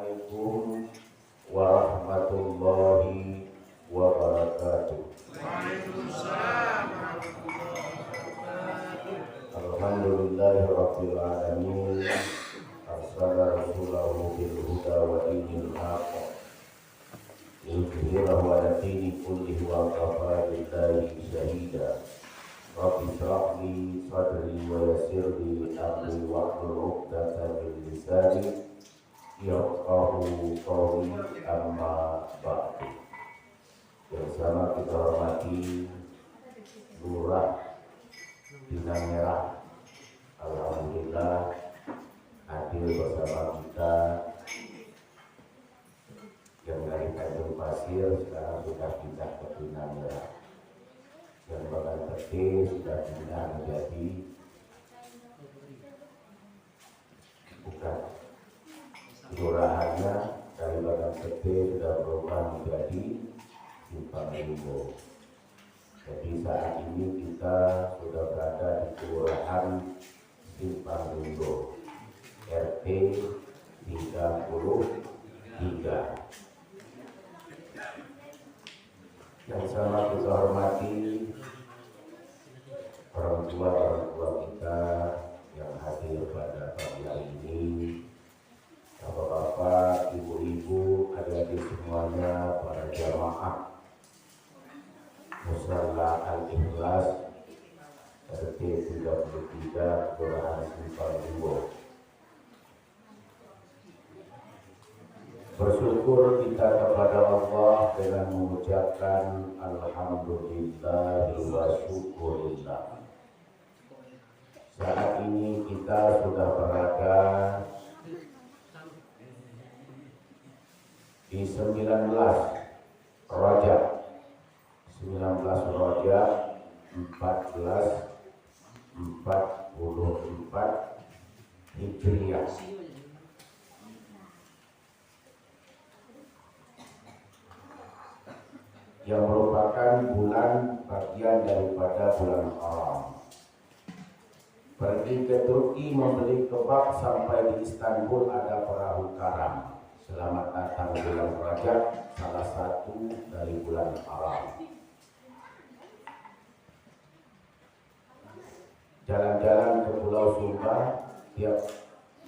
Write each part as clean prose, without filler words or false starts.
Assalamualaikum warahmatullahi wabarakatuh. Waalaikumsalam warahmatullahi wabarakatuh. Alhamdulillahirabbil alamin. Arsala rasulahu bil huda wa dinil haqq. Yudhhirahu 'ala dini kullihi wa kafa billahi shahida. Rabbi shrah li sadri wa yassir li amri wahlul 'uqdatam min lisani yafqahu qawli, amma ba'du. Yang sama kita hormati Lurah Pinang Merah, alhamdulillah hadir bersama kita yang dari Tanjung Pasir sekarang sudah pindah ke Pinang Merah. Yang Bagan Peti sudah pindah menjadi bukan kelurahannya, dari Bagan Peti sudah berubah menjadi Simpang Limbo. Jadi saat ini kita sudah berada di kelurahan Simpang Limbo, RT 33. Yang sama kita hormati orang tua kita yang hadir pada pagi hari ini, bapak-bapak, ibu-ibu, adik-adik semuanya, para jamaah Musalla Al-Ikhlas RT 33 Kelurahan Simpang Limbo. Bersyukur kita kepada Allah dengan mengucapkan alhamdulillah wa syukurillah. Saat ini kita sudah berada di 19 Rajab 1444 Hijriah. Yang merupakan bulan bagian daripada bulan Haram. Pergi ke Turki membeli kebab sampai di Istanbul ada perahu karam. Selamat datang bulan Rajab, salah satu dari bulan Haram. Jalan-jalan ke Pulau Sumba, tiap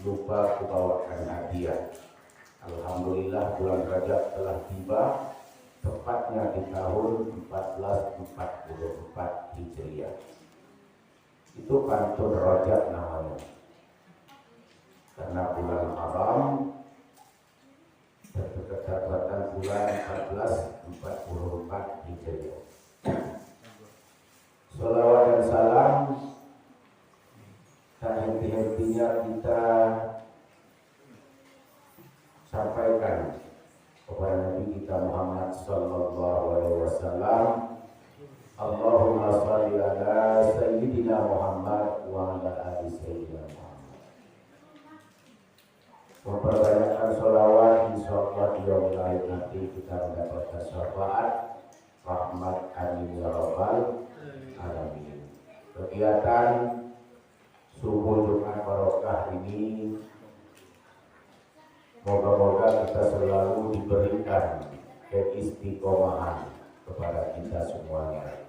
lupa kubawakan hadiah. Alhamdulillah bulan Rajab telah tiba, tepatnya di tahun 1444 Hijriah. Itu pantun Rajab namanya. Karena bulan Haram berdekatan bulan 1444 Hijriah. Salawat dan salam tak henti-hentinya kita sampaikan kepada Nabi kita Muhammad sallallahu alaihi wasallam. Allahumma shalli ala sayyidina Muhammad wa ala ali sayyidina Muhammad. Memperbanyakkan sholawat, insyaallah di yaumil akhir nanti kita mendapatkan syafaat rahmat amin ya rabbal alamin. Kegiatan subuh Jumat barokah ini moga-moga kita selalu diberikan keistiqomahan kepada kita semuanya.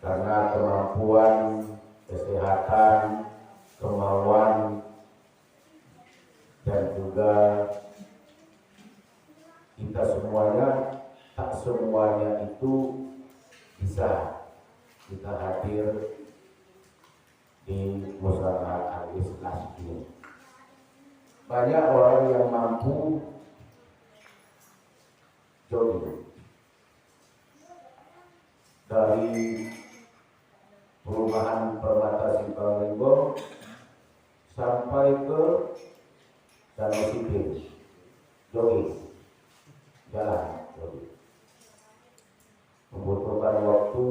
Karena kemampuan, kesehatan, kemauan, dan juga kita semuanya, tak semuanya itu bisa kita hadir di Musalla Al-Ikhlas ini. Banyak orang yang mampu jogging dari perumahan Permata Simpang Limbo sampai ke Danau Sipin, jogging, jalan jogging. Membutuhkan waktu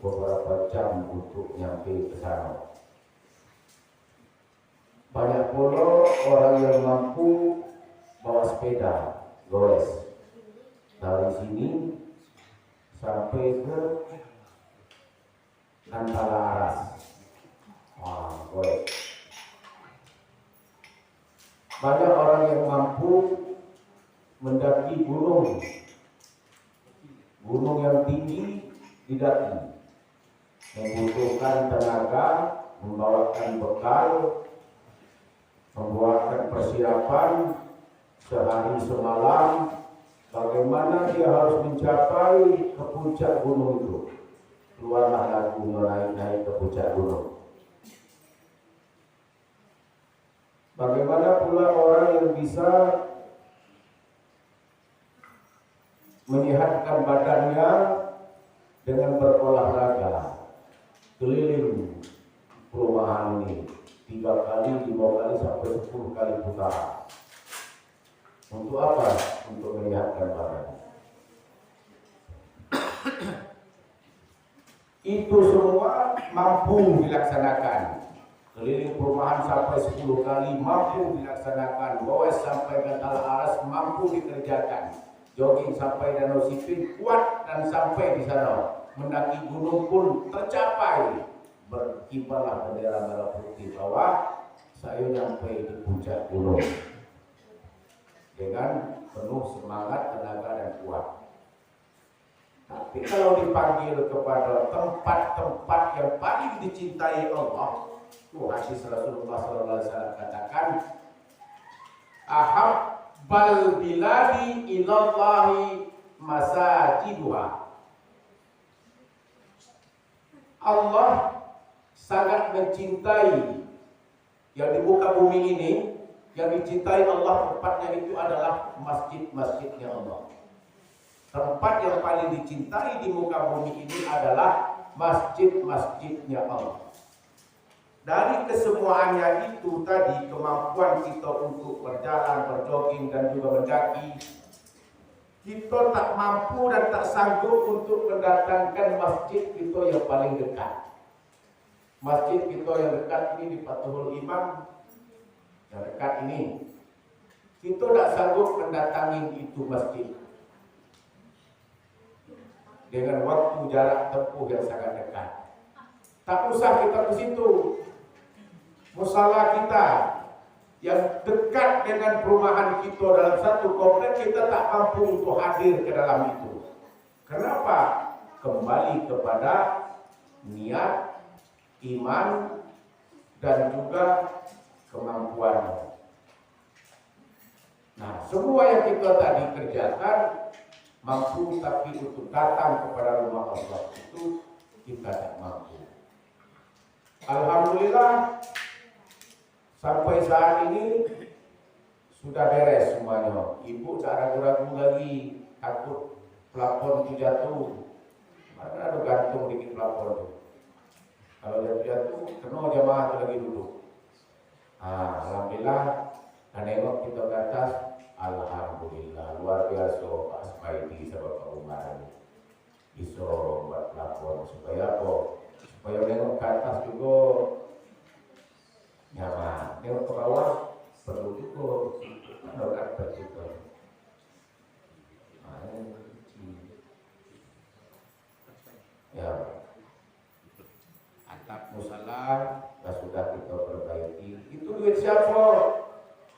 beberapa jam untuk nyampe ke sana. Banyak pula orang yang mampu bawa sepeda goes dari sini sampai ke Antara Aras. Goes. Banyak orang yang mampu mendaki gunung yang tinggi didaki, membutuhkan tenaga, membawakan bekal, membuatkan persiapan sehari semalam. Bagaimana dia harus mencapai ke puncak gunung itu? Keluarlah lagu menaik ke puncak gunung. Bagaimana pula orang yang bisa menyehatkan badannya dengan berolahraga keliling perumahan ini 3 kali, 5 kali sampai 10 kali putaran. Untuk apa? Untuk menyehatkan badan. Itu semua mampu dilaksanakan. Keliling perumahan sampai 10 kali mampu dilaksanakan. Bawah sampai ke Al-Aras mampu dikerjakan. Jogging sampai Danau Sipin kuat dan sampai di sana. Mendaki gunung pun tercapai. Berkibarlah bendera merah putih bawah. Saya nyampe di puncak gunung dengan penuh semangat, tenaga dan kuat. Tapi kalau dipanggil kepada tempat-tempat yang paling dicintai Allah, hadis Rasulullah SAW katakan, ahabbal biladi ilallahi masajiduha. Allah sangat mencintai yang di muka bumi ini. Yang dicintai Allah tempatnya itu adalah masjid-masjidnya Allah. Tempat yang paling dicintai di muka bumi ini adalah masjid-masjidnya Allah. Dari kesemuanya itu tadi, kemampuan kita untuk berjalan, berjogging dan juga mendaki, kita tak mampu dan tak sanggup untuk mendatangkan masjid kita yang paling dekat. Masjid kita yang dekat ini di Fathul Imam, yang dekat ini, kita tak sanggup mendatangi itu masjid dengan waktu jarak tempuh yang sangat dekat. Tak usah kita ke situ. Musala kita yang dekat dengan perumahan kita dalam satu komplek, kita tak mampu untuk hadir ke dalam itu. Kenapa? Kembali kepada niat, iman, dan juga kemampuan. Nah, semua yang kita tadi kerjakan mampu, tapi untuk datang kepada rumah Allah itu kita tak mampu. Alhamdulillah sampai saat ini sudah beres semuanya. Ibu tak ragu-ragu lagi takut plafon itu jatuh. Mana ada gantung dikit plafon itu. Kalau jatuh, kena jamaah itu lagi duduk. Alhamdulillah, dan nengok kita ke atas, alhamdulillah luar biasa Pak Smaidi sama Pak Umar bisa buat lapor supaya apa? Supaya nengok ke atas juga nyaman, nengok ke bawah perlu juga menolak begitu. Ya, atap musala sudah kita perbaiki. Itu duit siapa?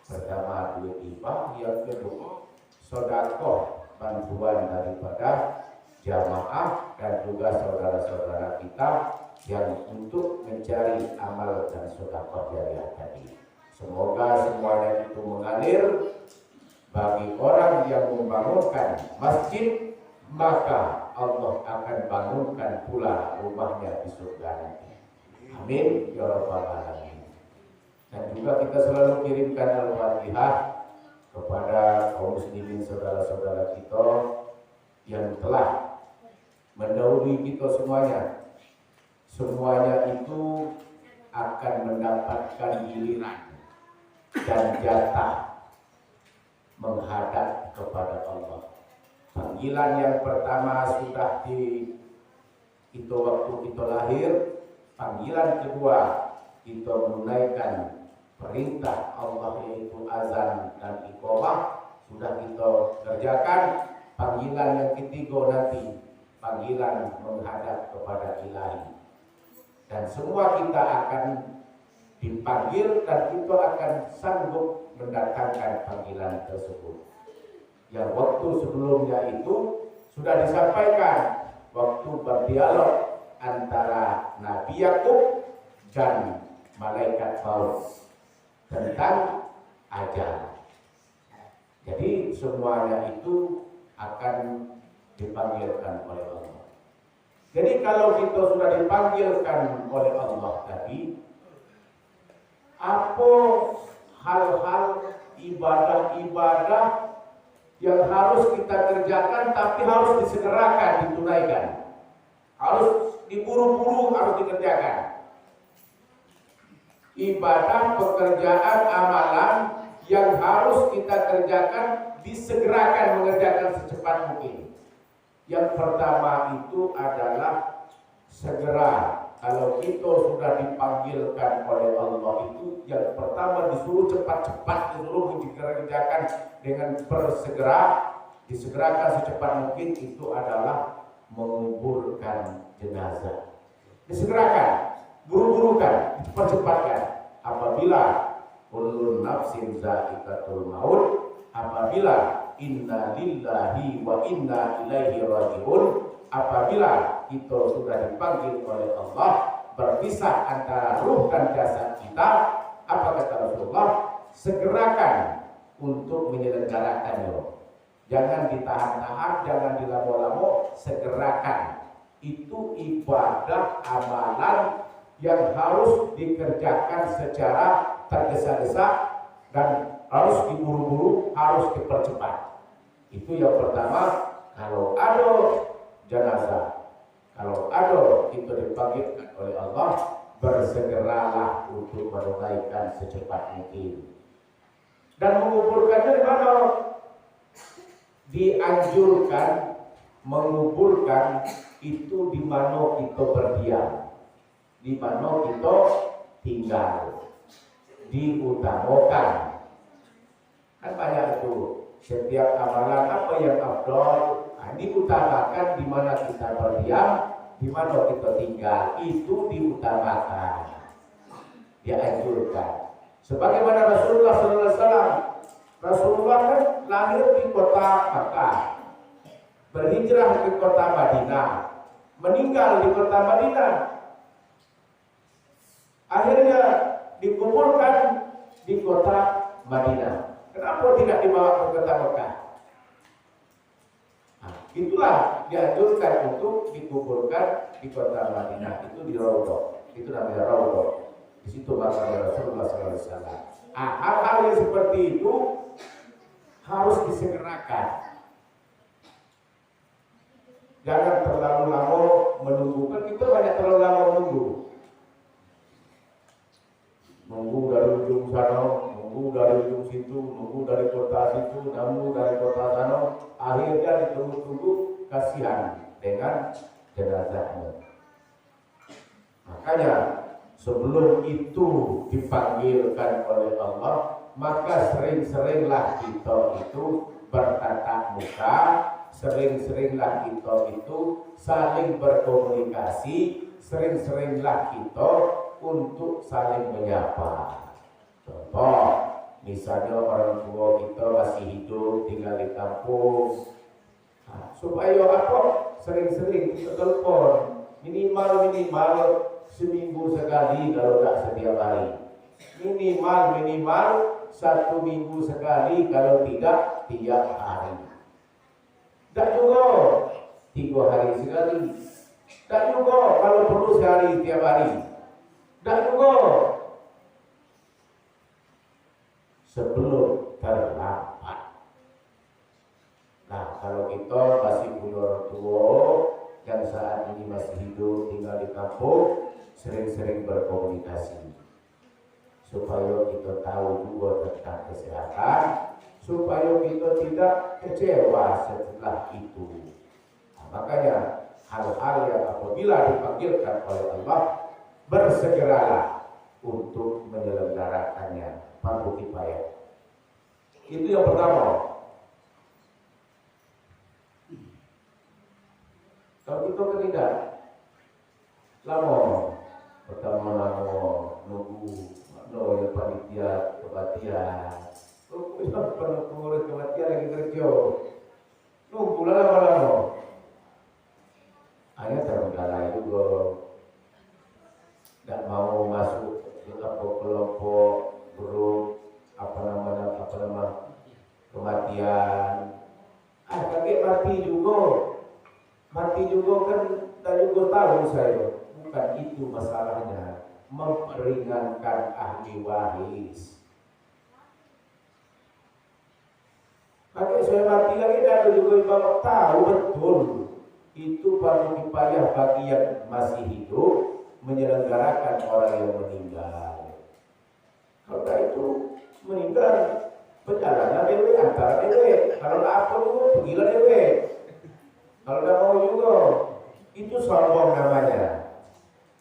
Pertama duit hibah, yang kedua sedekah, bantuan daripada jamaah dan juga saudara-saudara kita yang untuk mencari amal dan sedekah jariah tadi. Semoga semuanya itu mengalir bagi orang yang membangunkan masjid, maka Allah akan bangunkan pula rumahnya di surga nanti. Amin ya rabbal alamin. Dan juga kita selalu kirimkan al-Fatihah kepada kaum muslimin saudara-saudara kita yang telah mendahului kita semuanya. Semuanya itu akan mendapatkan giliran dan jatah menghadap kepada Allah. Panggilan yang pertama sudah di itu waktu kita lahir. Panggilan kedua kita menunaikan perintah Allah yaitu azan dan iqamah sudah kita kerjakan. Panggilan yang ketiga nanti panggilan menghadap kepada Ilahi, dan semua kita akan dipanggil dan kita akan sanggup mendatangkan panggilan tersebut. Yang waktu sebelumnya itu sudah disampaikan waktu berdialog antara Nabi Yakub dan malaikat maut tentang ajal. Jadi semuanya itu akan dipanggilkan oleh Allah. Jadi kalau kita sudah dipanggilkan oleh Allah tadi, apa hal-hal ibadah-ibadah yang harus kita kerjakan tapi harus disegerakan, ditunaikan, harus diburu-buru, harus dikerjakan. Ibadah, pekerjaan, amalan yang harus kita kerjakan, disegerakan, mengerjakan secepat mungkin. Yang pertama itu adalah segera. Kalau kita sudah dipanggilkan oleh Allah itu, yang pertama disuruh cepat-cepat, disuruh dikerjakan dengan bersegera, disegerakan secepat mungkin, itu adalah menguburkan jenazah. Disegerakan, buru-burukan, dipercepatkan. Apabila kullu nafsin za'iqatul maut, apabila inna lillahi wa inna ilaihi raji'un, apabila kita sudah dipanggil oleh Allah, berpisah antara ruh dan jasad kita, apa kata Rasulullah? Segerakan untuk menyelenggarakannya. Jangan ditahan-tahan, jangan dilamo-lamo, segerakan. Itu ibadah amalan yang harus dikerjakan secara tergesa-gesa dan harus diburu-buru, harus dipercepat. Itu yang pertama. Kalau ada jenazah, kalau ada kita dipanggilkan oleh Allah, bersegeralah untuk menunaikan secepat mungkin. Dan menguburkannya di mana? Dianjurkan menguburkan itu di mana kita berdiam, di mana kita tinggal, diutamakan. Kan banyak itu, setiap amalan apa yang afdal, diutamakan di mana kita berdiam, di mana kita tinggal, itu diutamakan, dianjurkan. Sebagaimana Rasulullah SAW, Rasulullah kan lahir di kota Makkah, berhijrah ke kota Madinah, meninggal di kota Madinah, akhirnya dikuburkan di kota Madinah. Kenapa tidak dibawa ke kota Mekah? Nah, itulah dianjurkan untuk dikuburkan di kota Madinah, itu di Raudhah, itu namanya Raudhah. Di situ makamnya Rasulullah SAW. Hal-hal yang seperti itu harus disegerakan. Jangan terlalu lama menunggu. Kan kita banyak terlalu lama menunggu. Nunggu dari ujung sana, nunggu dari ujung situ, nunggu dari kota situ, nunggu dari kota sana. Akhirnya ditunggu-tunggu, kasihan dengan jenazahnya. Makanya sebelum itu dipanggilkan oleh Allah, maka sering-seringlah kita itu bertatap muka, sering-seringlah kita itu saling berkomunikasi, sering-seringlah kita untuk saling menyapa. Contoh, misalnya orang tua kita masih hidup, tinggal di kampung, supaya apa? Sering-sering kita telepon, minimal seminggu sekali, kalau tak setiap hari. Minimal 1 minggu sekali, kalau tidak tiap hari. Tak juga 3 hari sekali. Tak juga kalau perlu sehari tiap hari. Tak juga sebelum terlambat. Nah, kalau kita masih punya orang tua yang saat ini masih hidup, tinggal di kampung, sering-sering berkomunikasi supaya kita tahu juga tentang kesehatan, supaya kita tidak kecewa setelah itu. Nah, makanya hal-hal yang apabila dipanggilkan oleh Allah, bersegeralah untuk menyelenggarakannya, fardu kifayah. Itu yang pertama. Kalau kita kan tidak lama, pertama nunggu yang panitia kebatian, Pengurus kematian lagi kerja. Nunggu lama-lama. Hanya terbengkalai juga. Tidak mau masuk ke kelompok grup apa nama kematian. Kakek mati juga kan tak juga tahu saya. Bukan itu masalahnya, memperingatkan ahli waris. Kakek saya mati lagi dan juga bapak tahu betul itu paling payah bagi yang masih hidup menyelenggarakan orang yang meninggal. Kalau itu meninggal perjalanan dewe antara dewe. Kalau tak apa juga pergilah dewe. Kalau tak mau juga itu sombong namanya.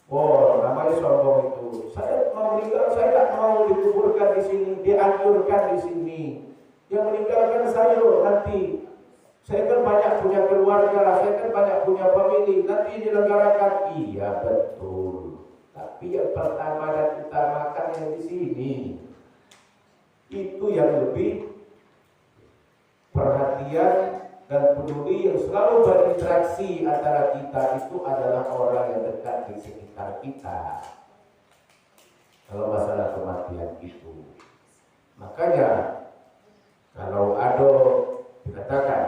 Oh, namanya sombong itu. Saya mau meninggal, saya tak mau dikuburkan di sini, dianjurkan di sini. Yang meninggalkan saya nanti. Saya kan banyak punya keluarga, saya kan banyak punya famili. Nanti dilenggarakan. Iya betul. Tapi yang pertama dan utamakan yang di sini. Itu yang lebih perhatian dan peduli yang selalu berinteraksi antara kita itu adalah orang yang dekat di sekitar kita. Kalau masalah kematian itu, makanya kalau ada dikatakan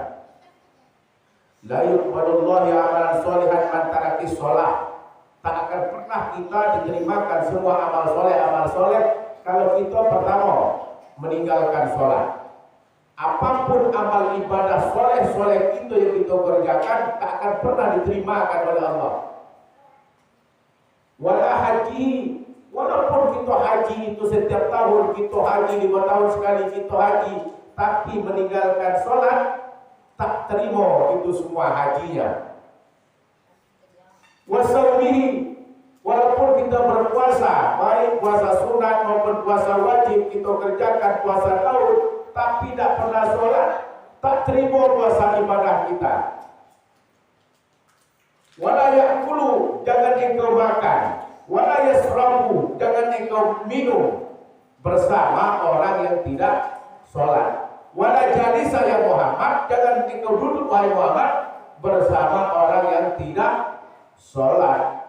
la yuqbalullahi amalan sholihan man taraki sholah, tak akan pernah kita diterimakan semua amal soleh kalau kita pertama meninggalkan sholat. Apapun amal ibadah soleh itu yang kita kerjakan tak akan pernah diterimakan oleh Allah. Wala haji, walaupun kita haji itu setiap tahun, kita haji 5 tahun sekali kita haji, tapi meninggalkan sholat tak terima itu semua hajinya. Wasaumihi, walaupun kita berpuasa, baik puasa sunat maupun puasa wajib kita kerjakan puasa tahun, tapi tidak pernah sholat, tak terima puasa ibadah kita. Wala ya'kulu, jangan engkau makan. Wala yasrabu, jangan engkau minum bersama orang yang tidak sholat. Wala jalisa ya Muhammad, jangan engkau duduk wahai Muhammad bersama orang yang tidak sholat.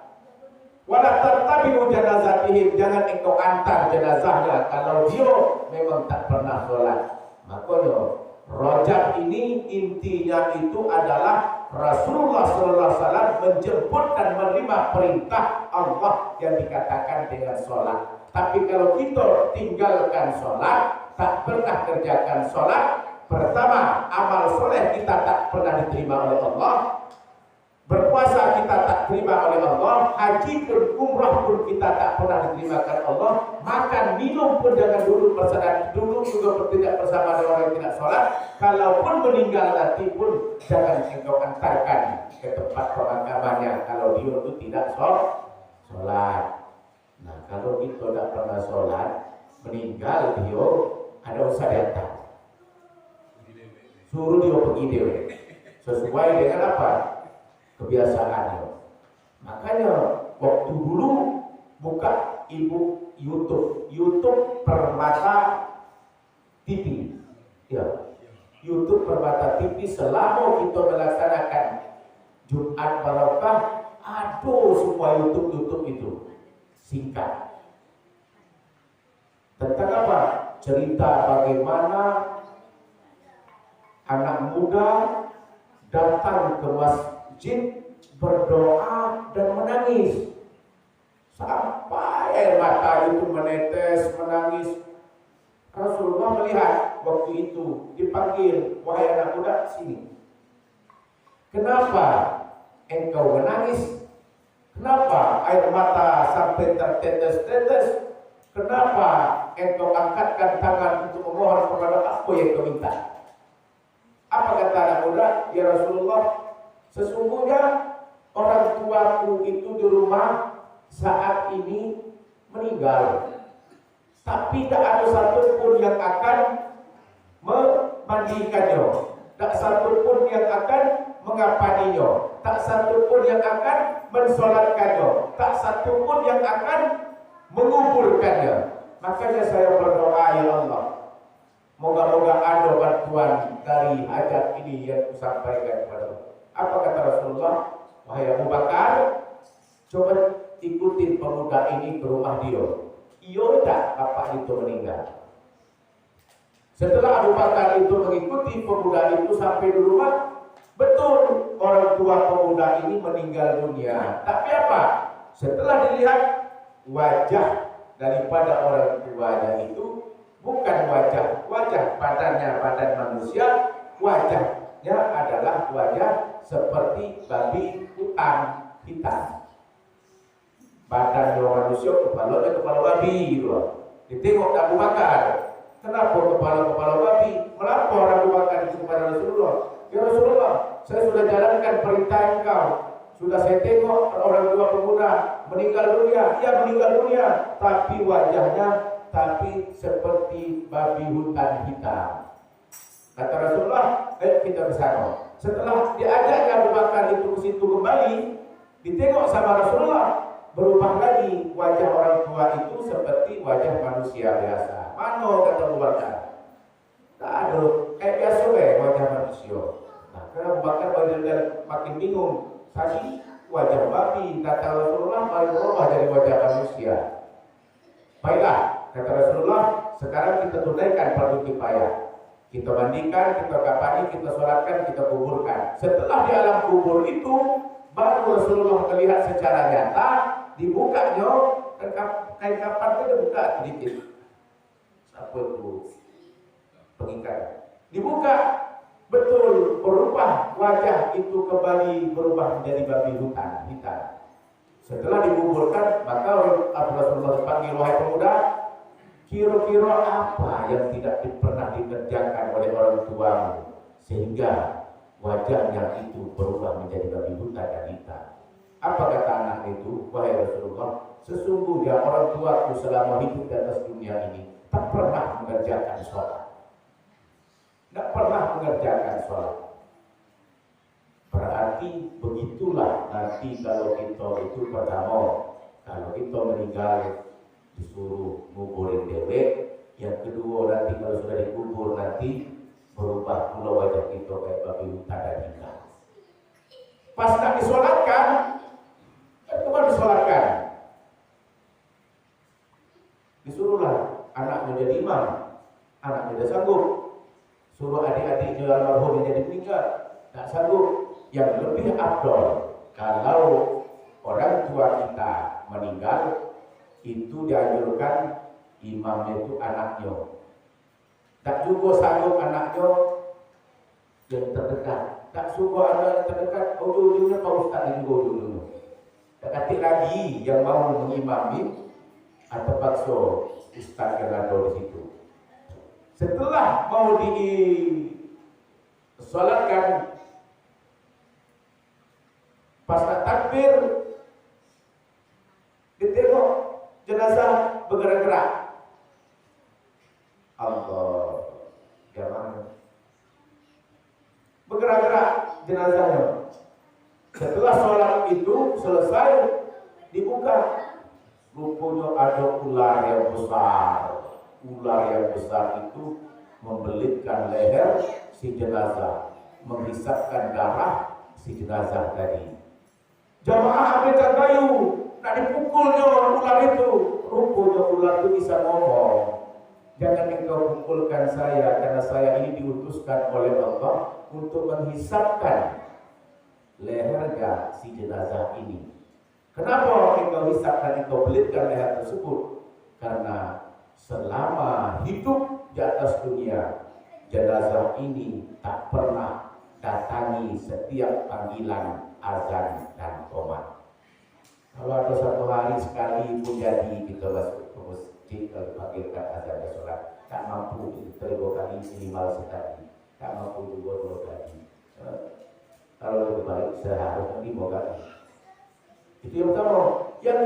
Wala tattabi'u janazatihim, jangan engkau antar jenazahnya kalau dia memang tak pernah sholat. Makanya Rajab ini intinya itu adalah Rasulullah SAW menjemput dan menerima perintah Allah yang dikatakan dengan sholat. Tapi kalau kita tinggalkan sholat, tak pernah kerjakan sholat, pertama amal soleh kita tak pernah diterima oleh Allah. Berpuasa kita tak terima oleh Allah, haji pun umrah pun kita tak pernah diterimakan Allah, makan minum pun jangan dulu bersama, dulu juga tidak bersama dengan orang yang tidak sholat. Kalaupun meninggal nanti pun jangan engkau antarkan ke tempat pemakamannya kalau dia itu tidak sholat. Nah kalau kita tidak pernah sholat, meninggal dia ada usah datang, suruh dia pergi dewe sesuai dengan apa? Kebiasaannya. Makanya waktu dulu buka ibu YouTube Permata TV. Ya. YouTube Permata TV selama kita melaksanakan Jumat Barokah, aduh semua YouTube itu singkat. Tentang apa? Cerita bagaimana anak muda datang ke masjid berdoa dan menangis sampai air mata itu menetes, menangis. Rasulullah melihat waktu itu, dipanggil, wahai anak muda, sini. Kenapa engkau menangis? Kenapa air mata sampai tertetes-tetes? Kenapa engkau angkatkan tangan untuk memohon kepada apa yang kau minta? Apa kata anak muda? Ya Rasulullah, sesungguhnya orang tuaku itu di rumah saat ini meninggal, tapi tak ada satupun yang akan memandikannya, tak satupun yang akan mengapaninya, tak satupun yang akan mensolatkannya, tak satupun yang akan menguburkannya. Makanya saya berdoa, ya Allah, Moga-moga ada bantuan dari hajat ini yang kusampaikan kepada. Apa kata Rasulullah? Wahai Abu Bakar, coba ikutin pemuda ini ke rumah dia. Iya tak bapak itu meninggal. Setelah Abu Bakar itu mengikuti pemuda itu sampai di rumah, betul orang tua pemuda ini meninggal dunia. Tapi apa? Setelah dilihat wajah daripada orang tuanya itu bukan wajah badannya badan manusia, wajahnya adalah wajah seperti babi hutan hitam. Badan manusia kepalanya kepala babi gitu. Ditengok Abu Bakar, kenapa kepala babi? Melapor Abu Bakar itu kepada Rasulullah. Ya Rasulullah, saya sudah jalankan perintah engkau. Sudah saya tengok orang tua pemuda meninggal dunia, ia meninggal dunia, tapi wajahnya seperti babi hutan hitam. Kata Rasulullah, kita bersama. Setelah diajaknya Abu Bakar itu ke situ kembali, ditengok sama Rasulullah, berubah lagi wajah orang tua itu seperti wajah manusia biasa. Mana kata Abu Bakar? Tak ada, kayak biasa wajah manusia. Nah, karena Abu Bakar makin bingung. Tadi wajah babi, kata Rasulullah paling berubah dari wajah manusia. Baiklah, kata Rasulullah, sekarang kita tunaikan fardu kifayah. Kita mandikan, kita kafani, kita sholatkan, kita kuburkan. Setelah di alam kubur itu, baru Rasulullah melihat secara nyata, dibukanya, kain kapan itu dibuka sedikit. Apa itu? Pengikat. Dibuka, betul berubah wajah itu kembali berubah menjadi babi hutan hitam. Setelah dikuburkan, maka Rasulullah dipanggil, wahai pemuda, kira-kira apa yang tidak pernah dikerjakan oleh orang tuamu sehingga wajahnya itu berubah menjadi babi hutan dan hitam? Apa kata anak itu? Wahai Rasulullah, sesungguhnya orang tuaku selama hidup di atas dunia ini tak pernah mengerjakan sholat. Tidak pernah mengerjakan sholat. Berarti begitulah nanti kalau kita itu pertama, kalau kita meninggal disuruh nguburin dewek. Yang kedua nanti kalau sudah dikubur nanti berubah pula wajah kita kayak babi hutan dan hitam. Pas nak disolatkan, kemana disolatkan? Disuruhlah anaknya jadi imam, anaknya tidak sanggup. Suruh adik-adiknya almarhum yang jadi meninggal, tak sanggup. Yang lebih afdol kalau orang tua kita meninggal itu dianjurkan imamnya itu anaknya. Tak juga sanggup anaknya yang terdekat. Tak suka anak yang terdekat, ujung-ujungnya Pak Ustaz juga ujung-ujungnya. Tak katik lagi yang mau mengimami atau paksa Ustaz yang ada di situ. Setelah mau disolatkan, pas nak takbir, ditengok jenazah bergerak-gerak. Allah, jangan bergerak-gerak jenazahnya. Setelah sholat itu selesai, dibuka, rupanya ada ular yang besar. Ular yang besar itu membelitkan leher si jenazah, menghisapkan darah si jenazah tadi. Jamaah ambilkan kayu, nak dipukulnya ular itu. Rupanya ular itu bisa ngomong. Jangan engkau pukulkan saya, karena saya ini diutuskan oleh Allah untuk menghisapkan lehernya si jenazah ini. Kenapa engkau hisapkan, engkau belitkan leher tersebut? Karena selama hidup di atas dunia, jenazah ini tak pernah datangi setiap panggilan azan dan qomat. Kalau ada satu hari sekali pun jadi kita masuk ke masjid kalau panggilkan azan dan sholat, tak mampu kita 2 kali minimal sekali, tak mampu juga 2 kali. Kalau lebih baik seharusnya 5 kali. Itu yang pertama. Yang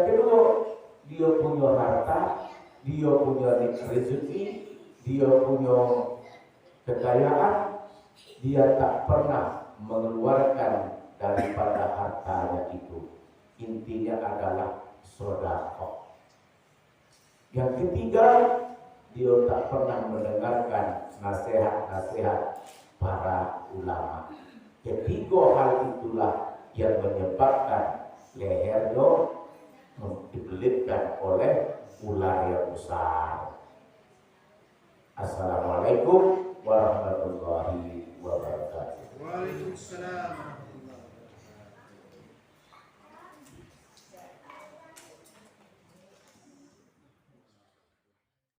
kedua, dia punya harta, dia punya rezeki, dia punya kekayaan, dia tak pernah mengeluarkan daripada hartanya itu. Intinya adalah sedekah. Yang ketiga, dia tak pernah mendengarkan nasihat-nasihat para ulama. Ketiga hal itulah yang menyebabkan lehernya dibelitkan oleh ular yang besar. Assalamualaikum warahmatullahi wabarakatuh. Waalaikumsalam